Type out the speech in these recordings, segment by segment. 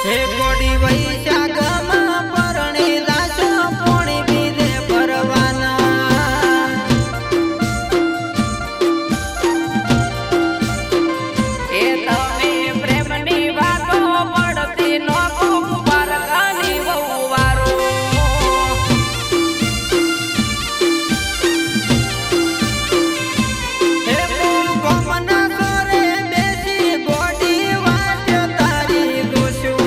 હે કોડી વૈશાખમાં પરણી લાશો પોણી બીજે ભરવાના એ તમે પ્રેમની વાતો પડતી નો પારકાની વહુવારો હે કોમના સોરે બેસી ગોડી વાટ્ય તારી દોશું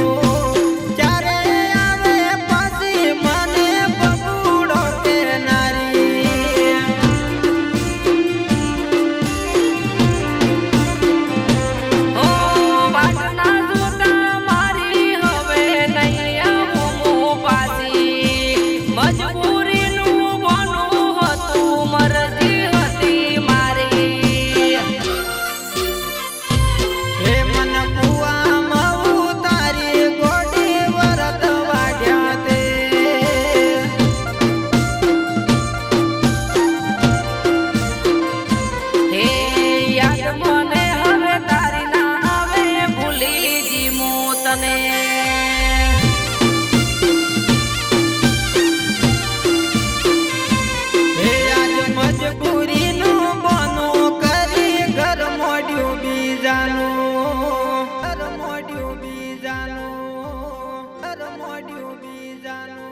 ચારે આવે પાછી મને બબુડો કે નારી ઓ વાટના જોતા મારી હવે નહીં આવું પાછી મજબૂરીનું બનવું હતું મરજી હતી મારી હે મન કુવામાં ઉતારી ગોડી વરત વાઢ્યા તે હે યાદ મને હવે તારી ના આવે ભૂલી જીમું તને હે આજ મજબૂરીનું બનું કરી ઘર મોડ્યું બીજાનું ઘર મોડ્યું બીજાનું ઘર મોડ્યું બીજાનું